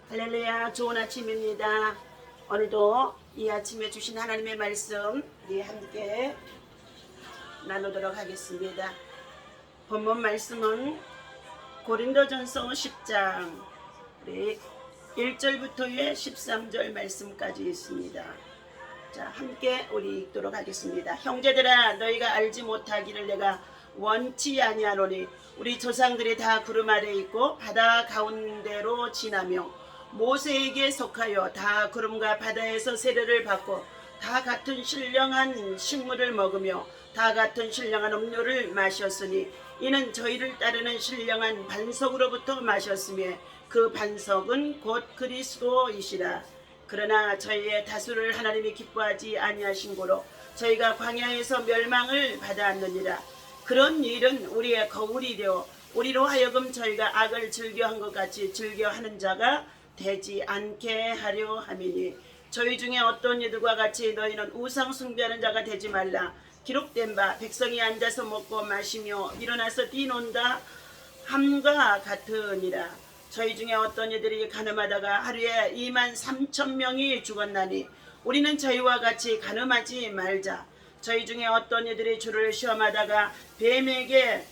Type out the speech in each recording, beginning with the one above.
할렐루야, 좋은 아침입니다. 오늘도 이 아침에 주신 하나님의 말씀 우리 함께 나누도록 하겠습니다. 본문 말씀은 고린도전서 10장 우리 1절부터 13절 말씀까지 있습니다. 자, 함께 우리 읽도록 하겠습니다. 형제들아, 너희가 알지 못하기를 내가 원치 아니하노니 우리 조상들이 다 구름 아래 있고 바다 가운데로 지나며 모세에게 속하여 다 구름과 바다에서 세례를 받고 다 같은 신령한 식물을 먹으며 다 같은 신령한 음료를 마셨으니 이는 저희를 따르는 신령한 반석으로부터 마셨으며 그 반석은 곧 그리스도이시라. 그러나 저희의 다수를 하나님이 기뻐하지 아니하신 고로 저희가 광야에서 멸망을 받아왔느니라. 그런 일은 우리의 거울이 되어 우리로 하여금 저희가 악을 즐겨한 것 같이 즐겨하는 자가 되지 않게 하려 함이니 저희 중에 어떤 이들과 같이 너희는 우상 숭배하는 자가 되지 말라. 기록된 바 백성이 앉아서 먹고 마시며 일어나서 뛰논다 함과 같으니라. 저희 중에 어떤 이들이 가늠하다가 하루에 23,000명이 죽었나니 우리는 저희와 같이 가늠하지 말자. 저희 중에 어떤 이들이 주를 시험하다가 뱀에게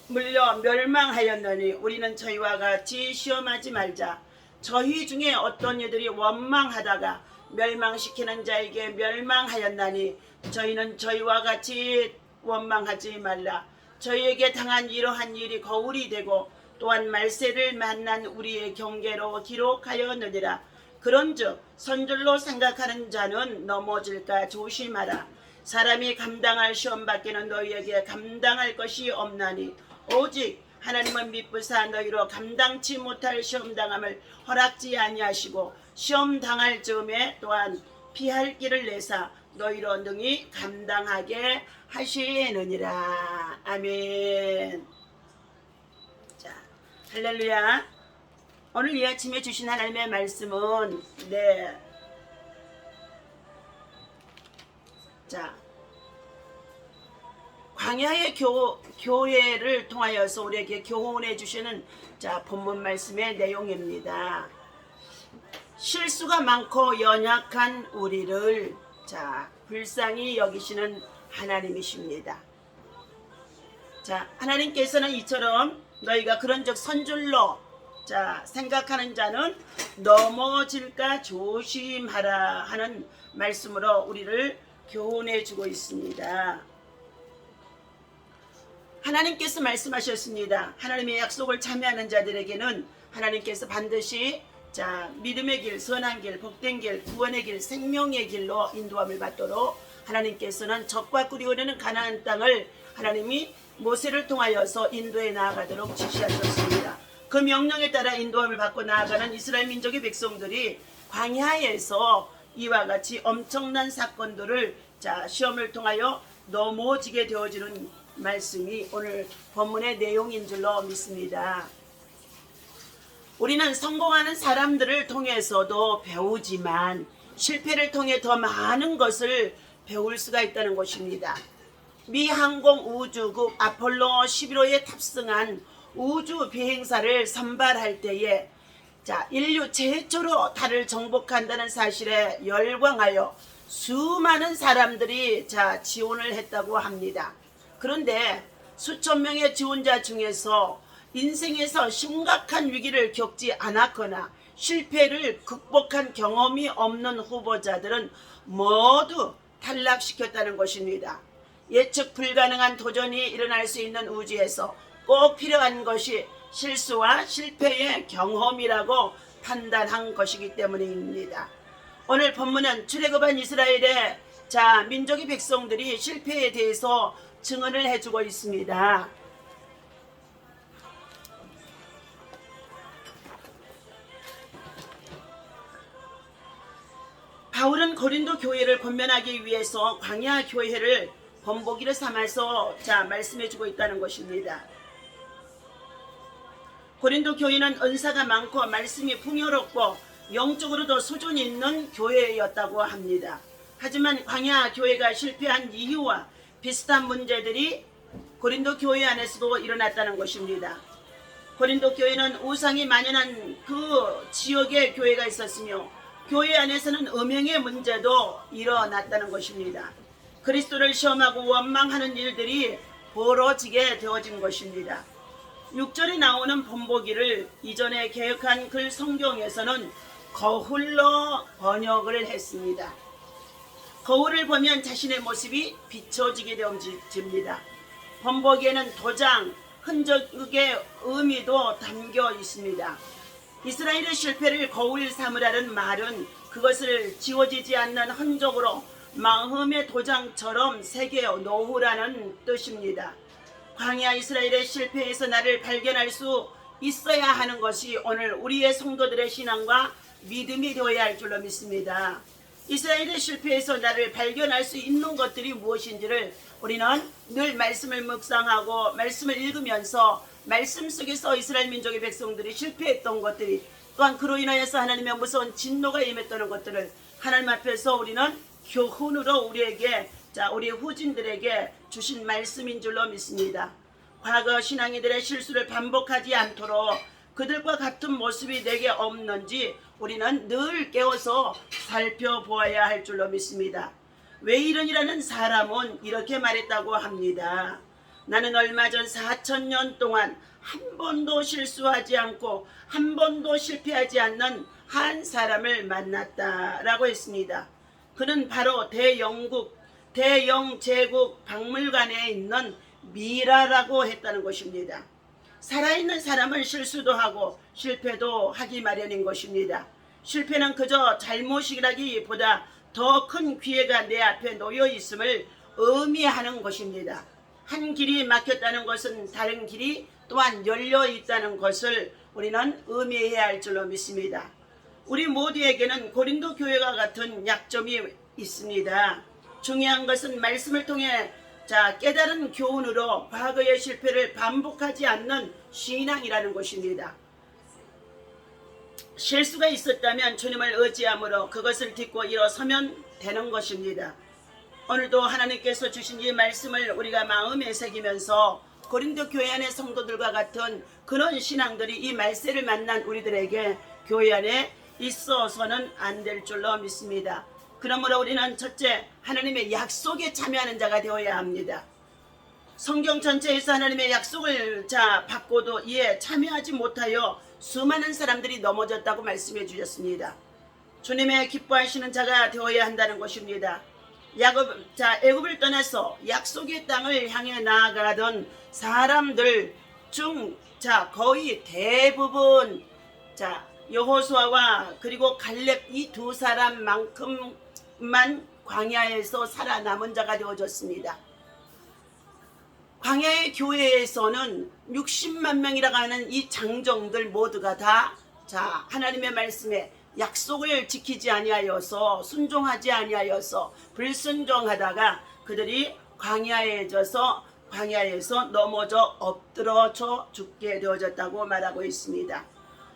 물려 멸망하였느니 우리는 저희와 같이 시험하지 말자. 저희 중에 어떤 이들이 원망하다가 멸망시키는 자에게 멸망하였나니 저희는 저희와 같이 원망하지 말라. 저희에게 당한 이러한 일이 거울이 되고 또한 말세를 만난 우리의 경계로 기록하였느니라. 그런즉 선줄로 생각하는 자는 넘어질까 조심하라. 사람이 감당할 시험밖에는 너희에게 감당할 것이 없나니 오직 하나님은 미쁘사 너희로 감당치 못할 시험당함을 허락지 아니하시고 시험당할 즈음에 또한 피할 길을 내사 너희로 능히 감당하게 하시느니라. 아멘. 자, 할렐루야. 오늘 이 아침에 주신 하나님의 말씀은 광야의 교회를 통하여서 우리에게 교훈해 주시는 본문 말씀의 내용입니다. 실수가 많고 연약한 우리를 불쌍히 여기시는 하나님이십니다. 하나님께서는 이처럼 너희가 그런즉 선줄로 생각하는 자는 넘어질까 조심하라 하는 말씀으로 우리를 교훈해 주고 있습니다. 하나님께서 말씀하셨습니다. 하나님의 약속을 참여하는 자들에게는 하나님께서 반드시 믿음의 길, 선한 길, 복된 길, 구원의 길, 생명의 길로 인도함을 받도록 하나님께서는 적과 꿀이 흐르는 가나안 땅을 하나님이 모세를 통하여서 인도해 나아가도록 지시하셨습니다. 그 명령에 따라 인도함을 받고 나아가는 이스라엘 민족의 백성들이 광야에서 이와 같이 엄청난 사건들을 시험을 통하여 넘어지게 되어지는 말씀이 오늘 본문의 내용인 줄로 믿습니다. 우리는 성공하는 사람들을 통해서도 배우지만 실패를 통해 더 많은 것을 배울 수가 있다는 것입니다. 미 항공우주국 아폴로 11호에 탑승한 우주 비행사를 선발할 때에 인류 최초로 달을 정복한다는 사실에 열광하여 수많은 사람들이 지원을 했다고 합니다. 그런데 수천 명의 지원자 중에서 인생에서 심각한 위기를 겪지 않았거나 실패를 극복한 경험이 없는 후보자들은 모두 탈락시켰다는 것입니다. 예측 불가능한 도전이 일어날 수 있는 우주에서 꼭 필요한 것이 실수와 실패의 경험이라고 판단한 것이기 때문입니다. 오늘 본문은 출애굽한 이스라엘의 민족의 백성들이 실패에 대해서 증언을 해주고 있습니다. 바울은 고린도 교회를 권면하기 위해서 광야 교회를 본보기를 삼아서 말씀해주고 있다는 것입니다. 고린도 교회는 은사가 많고 말씀이 풍요롭고 영적으로도 수준이 있는 교회였다고 합니다. 하지만 광야 교회가 실패한 이유와 비슷한 문제들이 고린도 교회 안에서도 일어났다는 것입니다. 고린도 교회는 우상이 만연한 그 지역에 교회가 있었으며 교회 안에서는 음행의 문제도 일어났다는 것입니다. 그리스도를 시험하고 원망하는 일들이 벌어지게 되어진 것입니다. 6절에 나오는 본보기를 이전에 개혁한 글 성경에서는 거울로 번역을 했습니다. 거울을 보면 자신의 모습이 비춰지게 되어집니다. 본보기에는 도장, 흔적의 의미도 담겨 있습니다. 이스라엘의 실패를 거울 삼으라는 말은 그것을 지워지지 않는 흔적으로 마음의 도장처럼 새겨 놓으라는 뜻입니다. 광야 이스라엘의 실패에서 나를 발견할 수 있어야 하는 것이 오늘 우리의 성도들의 신앙과 믿음이 되어야 할 줄로 믿습니다. 이스라엘의 실패에서 나를 발견할 수 있는 것들이 무엇인지를 우리는 늘 말씀을 묵상하고 말씀을 읽으면서 말씀 속에서 이스라엘 민족의 백성들이 실패했던 것들이 또한 그로 인하여서 하나님의 무서운 진노가 임했다는 것들을 하나님 앞에서 우리는 교훈으로 우리에게 우리 후진들에게 주신 말씀인 줄로 믿습니다. 과거 신앙이들의 실수를 반복하지 않도록 그들과 같은 모습이 내게 없는지 우리는 늘 깨워서 살펴보아야 할 줄로 믿습니다. 웨이런이라는 사람은 이렇게 말했다고 합니다. 나는 얼마 전 4,000년 동안 한 번도 실수하지 않고 한 번도 실패하지 않는 한 사람을 만났다라고 했습니다. 그는 바로 대영제국 박물관에 있는 미라라고 했다는 것입니다. 살아있는 사람은 실수도 하고 실패도 하기 마련인 것입니다. 실패는 그저 잘못이라기보다 더 큰 기회가 내 앞에 놓여 있음을 의미하는 것입니다. 한 길이 막혔다는 것은 다른 길이 또한 열려 있다는 것을 우리는 의미해야 할 줄로 믿습니다. 우리 모두에게는 고린도 교회와 같은 약점이 있습니다. 중요한 것은 말씀을 통해 깨달은 교훈으로 과거의 실패를 반복하지 않는 신앙이라는 것입니다. 실수가 있었다면 주님을 의지함으로 그것을 딛고 일어서면 되는 것입니다. 오늘도 하나님께서 주신 이 말씀을 우리가 마음에 새기면서 고린도 교회 안의 성도들과 같은 그런 신앙들이 이 말세를 만난 우리들에게 교회 안에 있어서는 안 될 줄로 믿습니다. 그러므로 우리는 첫째, 하나님의 약속에 참여하는 자가 되어야 합니다. 성경 전체에서 하나님의 약속을 받고도 이에 참여하지 못하여 수많은 사람들이 넘어졌다고 말씀해 주셨습니다. 주님의 기뻐하시는 자가 되어야 한다는 것입니다. 애굽을 떠나서 약속의 땅을 향해 나아가던 사람들 중 거의 대부분 여호수아와 그리고 갈렙 이 두 사람만큼만 광야에서 살아남은 자가 되어졌습니다. 광야의 교회에서는 60만 명이라고 하는 이 장정들 모두가 다 하나님의 말씀에 약속을 지키지 아니하여서 순종하지 아니하여서 불순종하다가 그들이 광야에서 넘어져 엎드러져 죽게 되어졌다고 말하고 있습니다.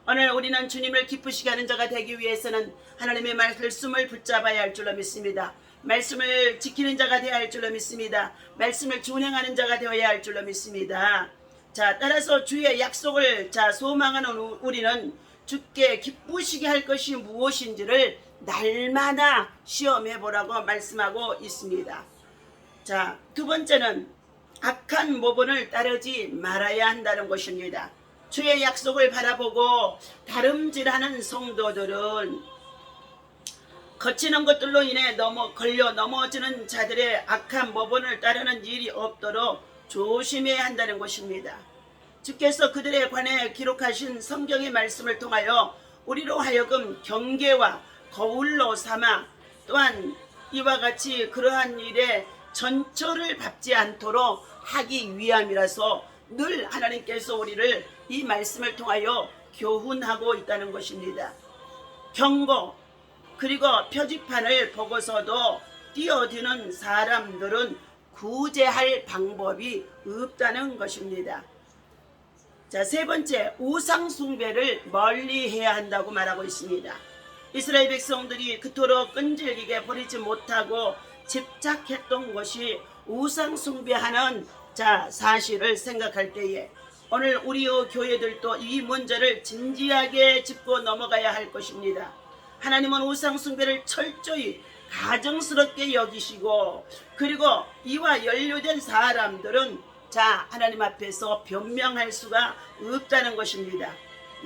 오늘 우리는 주님을 기쁘시게 하는 자가 되기 위해서는 하나님의 말씀을 붙잡아야 할 줄로 믿습니다. 말씀을 지키는 자가 되어야 할 줄로 믿습니다. 말씀을 준행하는 자가 되어야 할 줄로 믿습니다. 따라서 주의 약속을 소망하는 우리는 주께 기쁘시게 할 것이 무엇인지를 날마다 시험해 보라고 말씀하고 있습니다. 두 번째는 악한 모본을 따르지 말아야 한다는 것입니다. 주의 약속을 바라보고 다름질하는 성도들은 거치는 것들로 인해 걸려 넘어지는 자들의 악한 모본을 따르는 일이 없도록 조심해야 한다는 것입니다. 주께서 그들에 관해 기록하신 성경의 말씀을 통하여 우리로 하여금 경계와 거울로 삼아 또한 이와 같이 그러한 일에 전처를 밟지 않도록 하기 위함이라서 늘 하나님께서 우리를 이 말씀을 통하여 교훈하고 있다는 것입니다. 경고 그리고 표지판을 보고서도 뛰어드는 사람들은 구제할 방법이 없다는 것입니다. 세 번째, 우상 숭배를 멀리 해야 한다고 말하고 있습니다. 이스라엘 백성들이 그토록 끈질기게 버리지 못하고 집착했던 것이 우상 숭배하는 사실을 생각할 때에 오늘 우리의 교회들도 이 문제를 진지하게 짚고 넘어가야 할 것입니다. 하나님은 우상 숭배를 철저히 가정스럽게 여기시고, 그리고 이와 연루된 사람들은 하나님 앞에서 변명할 수가 없다는 것입니다.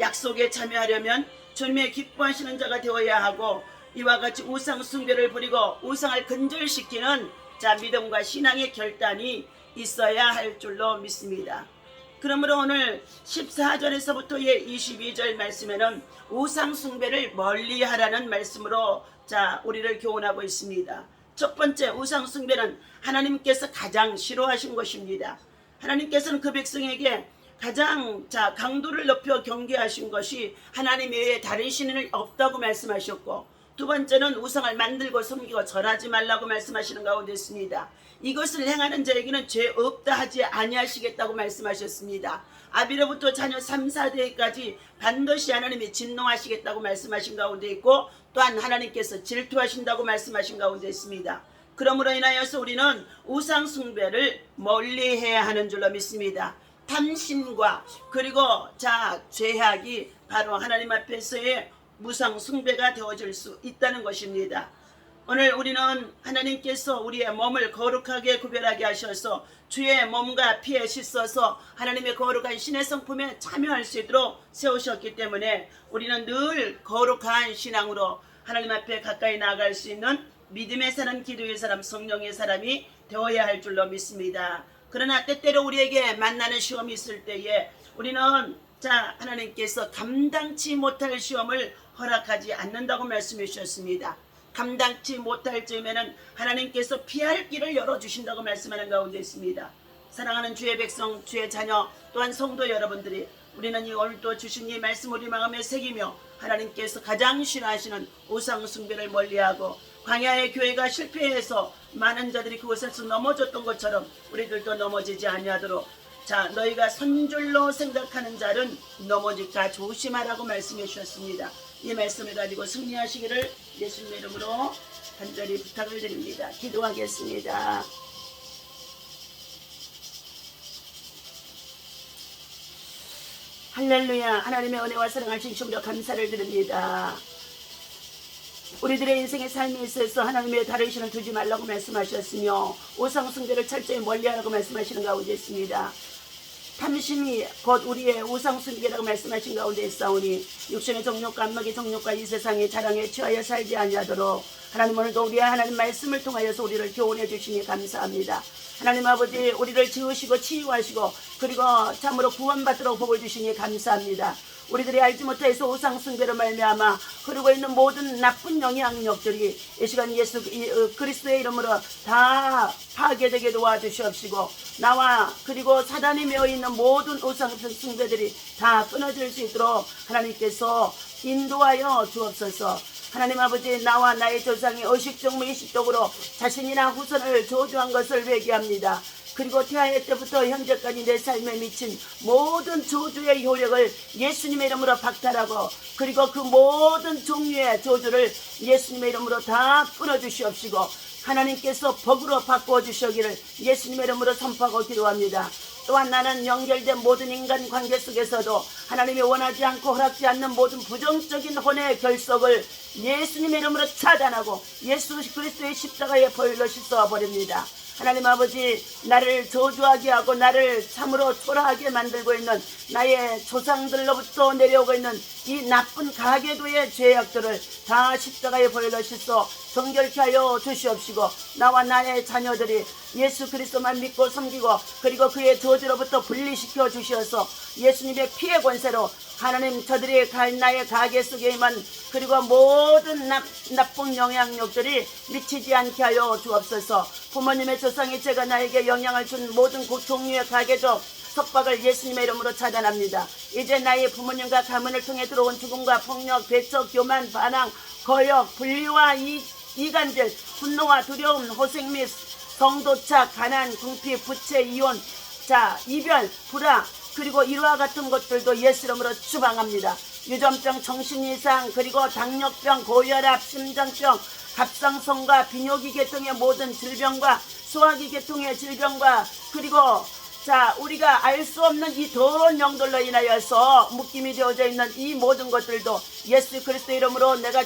약속에 참여하려면 주님의 기뻐하시는 자가 되어야 하고, 이와 같이 우상 숭배를 부리고 우상을 근절시키는 믿음과 신앙의 결단이 있어야 할 줄로 믿습니다. 그러므로 오늘 14절에서부터의 22절 말씀에는 우상 숭배를 멀리하라는 말씀으로 우리를 교훈하고 있습니다. 첫 번째, 우상 숭배는 하나님께서 가장 싫어하신 것입니다. 하나님께서는 그 백성에게 가장 강도를 높여 경계하신 것이 하나님 외에 다른 신은 없다고 말씀하셨고, 두 번째는 우상을 만들고 섬기고 절하지 말라고 말씀하시는 가운데 있습니다. 이것을 행하는 자에게는 죄 없다 하지 아니하시겠다고 말씀하셨습니다. 아비로부터 자녀 3, 4대까지 반드시 하나님이 진노하시겠다고 말씀하신 가운데 있고, 또한 하나님께서 질투하신다고 말씀하신 가운데 있습니다. 그러므로 인하여서 우리는 우상 숭배를 멀리해야 하는 줄로 믿습니다. 탐심과 그리고 죄악이 바로 하나님 앞에서의 우상 숭배가 되어질 수 있다는 것입니다. 오늘 우리는 하나님께서 우리의 몸을 거룩하게 구별하게 하셔서 주의 몸과 피에 씻어서 하나님의 거룩한 신의 성품에 참여할 수 있도록 세우셨기 때문에 우리는 늘 거룩한 신앙으로 하나님 앞에 가까이 나아갈 수 있는 믿음의 사람, 기도의 사람, 성령의 사람이 되어야 할 줄로 믿습니다. 그러나 때때로 우리에게 만나는 시험이 있을 때에 우리는 하나님께서 감당치 못할 시험을 허락하지 않는다고 말씀해 주셨습니다. 감당치 못할 즈음에는 하나님께서 피할 길을 열어주신다고 말씀하는 가운데 있습니다. 사랑하는 주의 백성, 주의 자녀, 또한 성도 여러분들이 우리는 오늘도 주신 이 말씀 우리 마음에 새기며 하나님께서 가장 싫어하시는 우상 숭배를 멀리하고, 광야의 교회가 실패해서 많은 자들이 그곳에서 넘어졌던 것처럼 우리들도 넘어지지 아니하도록 너희가 선줄로 생각하는 자는 넘어질까 조심하라고 말씀해 주셨습니다. 이 말씀을 가지고 승리하시기를 예수님의 이름으로 간절히 부탁을 드립니다. 기도하겠습니다. 할렐루야. 하나님의 은혜와 사랑을 진심으로 감사를 드립니다. 우리들의 인생의 삶에 있어서 하나님의 다른 신을 두지 말라고 말씀하셨으며 우상 숭배를 철저히 멀리하라고 말씀하시는 가운데 있습니다. 탐심이 곧 우리의 우상 숭배라고 말씀하신 가운데 있사오니 육신의 정욕과 안목의 정욕과 이 세상의 자랑에 취하여 살지 아니하도록 하나님 오늘도 우리의 하나님 말씀을 통하여서 우리를 교훈해 주시니 감사합니다. 하나님 아버지, 우리를 지으시고 치유하시고 그리고 참으로 구원받도록 복을 주시니 감사합니다. 우리들이 알지 못해서 우상 숭배로 말미암아 흐르고 있는 모든 나쁜 영향력들이 이 시간 예수 그리스도의 이름으로 다 파괴되게 도와주시옵시고, 나와 그리고 사단이 메어 있는 모든 우상 숭배들이 다 끊어질 수 있도록 하나님께서 인도하여 주옵소서. 하나님 아버지, 나와 나의 조상이 의식적 무의식적으로 자신이나 후손을 저주한 것을 회개합니다. 그리고 태아의 때부터 현재까지 내 삶에 미친 모든 저주의 효력을 예수님의 이름으로 박탈하고, 그리고 그 모든 종류의 저주를 예수님의 이름으로 다 끊어주시옵시고 하나님께서 복으로 바꾸어 주시기를 예수님의 이름으로 선포하고 기도합니다. 또한 나는 연결된 모든 인간 관계 속에서도 하나님이 원하지 않고 허락지 않는 모든 부정적인 혼의 결속을 예수님의 이름으로 차단하고 예수 그리스도의 십자가의 보혈로 씻어버립니다. 하나님 아버지, 나를 저주하게 하고 나를 참으로 초라하게 만들고 있는 나의 조상들로부터 내려오고 있는 이 나쁜 가계도의 죄악들을 다 십자가의 보혈로 씻어 정결케 하여 주시옵시고, 나와 나의 자녀들이 예수 그리스도만 믿고 섬기고 그리고 그의 저주로부터 분리시켜 주시어서 예수님의 피의 권세로 하나님 저들이 나의 가계 속에 임한 그리고 모든 나쁜 영향력들이 미치지 않게 하여 주옵소서. 부모님의 조상의 죄가 나에게 영향을 준 모든 종류의 가계적 속박을 예수님의 이름으로 차단합니다. 이제 나의 부모님과 가문을 통해 들어온 죽음과 폭력, 배척, 교만, 반항, 거역, 분리와 이간질, 분노와 두려움, 호생 및 성도착, 가난, 궁핍, 부채, 이혼, 이별, 불화, 그리고 이와 같은 것들도 예수 이름으로 추방합니다. 유전병, 정신이상, 그리고 당뇨병, 고혈압, 심장병, 갑상선과 비뇨기 계통의 모든 질병과 소화기 계통의 질병과 그리고 자, 우리가 알 수 없는 이 더러운 영들로 인하여서 묶임이 되어져 있는 이 모든 것들도 예수 그리스도 이름으로 내가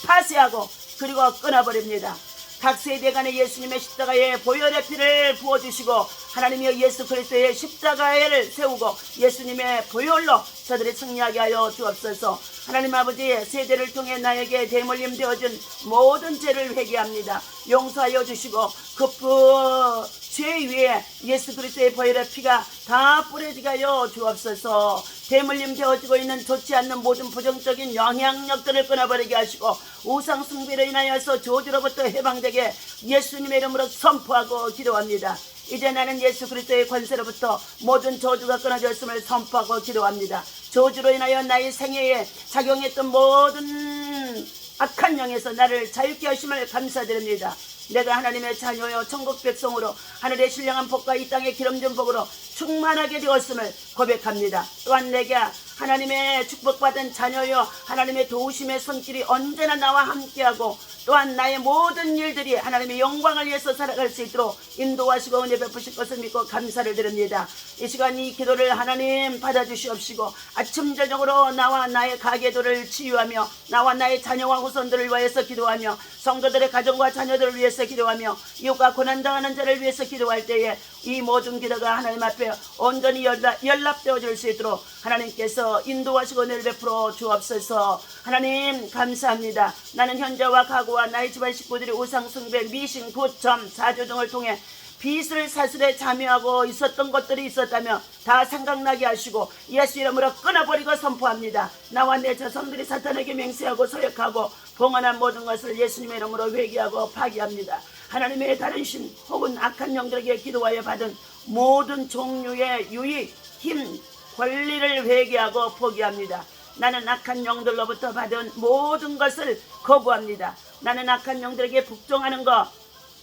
파쇄하고 그리고 끊어버립니다. 각 세대간에 예수님의 십자가에 보혈의 피를 부어주시고 하나님이 예수 그리스도의 십자가를 세우고 예수님의 보혈로 저들이 승리하게 하여 주옵소서. 하나님 아버지, 세대를 통해 나에게 대물림 되어준 모든 죄를 회개합니다. 용서하여 주시고 그 죄 위에 예수 그리스도의 보혈의 피가 다 뿌려지게 하여 주옵소서. 대물림 되어지고 있는 좋지 않는 모든 부정적인 영향력들을 끊어버리게 하시고 우상 숭배로 인하여서 저주로부터 해방되게 예수님의 이름으로 선포하고 기도합니다. 이제 나는 예수 그리스도의 권세로부터 모든 저주가 끊어졌음을 선포하고 기도합니다. 저주로 인하여 나의 생애에 작용했던 모든 악한 영에서 나를 자유케 하심을 감사드립니다. 내가 하나님의 자녀여 천국 백성으로 하늘의 신령한 복과 이 땅의 기름진 복으로 충만하게 되었음을 고백합니다. 또한 내게 하나님의 축복받은 자녀여 하나님의 도우심의 손길이 언제나 나와 함께하고 또한 나의 모든 일들이 하나님의 영광을 위해서 살아갈 수 있도록 인도하시고 은혜 베푸실 것을 믿고 감사를 드립니다. 이 시간 이 기도를 하나님 받아주시옵시고 아침 저녁으로 나와 나의 가계도를 치유하며 나와 나의 자녀와 후손들을 위해서 기도하며 성도들의 가정과 자녀들을 위해서 기도하며 이웃과 고난당하는 자를 위해서 기도할 때에 이 모든 기도가 하나님 앞에 온전히 연락되어질 수 있도록 하나님께서 인도하시고 은혜를 베풀어 주옵소서. 하나님 감사합니다. 나는 현재와 과거와 나의 집안 식구들이 우상 숭배, 미신, 구점, 사주 등을 통해 빚을 사슬에 참여하고 있었던 것들이 있었다며 다 생각나게 하시고 예수 이름으로 끊어버리고 선포합니다. 나와 내 자손들이 사탄에게 맹세하고 소역하고 봉헌한 모든 것을 예수님의 이름으로 회개하고 파기합니다. 하나님의 다른 신 혹은 악한 영들에게 기도하여 받은 모든 종류의 유익, 힘, 권리를 회개하고 포기합니다. 나는 악한 영들로부터 받은 모든 것을 거부합니다. 나는 악한 영들에게 복종하는 것,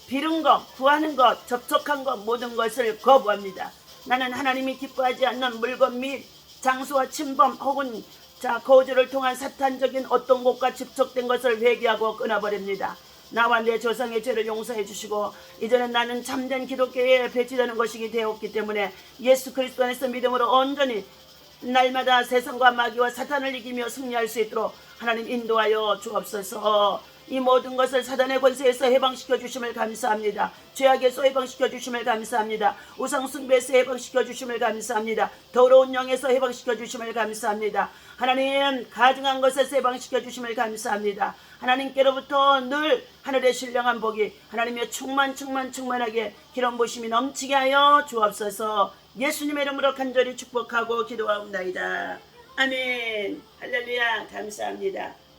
빌은 것, 구하는 것, 접촉한 것 모든 것을 거부합니다. 나는 하나님이 기뻐하지 않는 물건 및 장수와 침범 혹은 거주를 통한 사탄적인 어떤 곳과 접촉된 것을 회개하고 끊어버립니다. 나와 내 조상의 죄를 용서해 주시고 이제는 나는 참된 기독교에 배치되는 것이기 되었기 때문에 예수 그리스도 안에서 믿음으로 온전히 날마다 세상과 마귀와 사탄을 이기며 승리할 수 있도록 하나님 인도하여 주옵소서. 이 모든 것을 사단의 권세에서 해방시켜 주심을 감사합니다. 죄악에서 해방시켜 주심을 감사합니다. 우상 숭배에서 해방시켜 주심을 감사합니다. 더러운 영에서 해방시켜 주심을 감사합니다. 하나님 가증한 것에서 해방시켜 주심을 감사합니다. 하나님께로부터 늘 하늘의 신령한 복이 하나님의 충만하게 기름 부심이 넘치게 하여 주옵소서. 예수님의 이름으로 간절히 축복하고 기도하옵나이다. 아멘. 할렐루야. 감사합니다.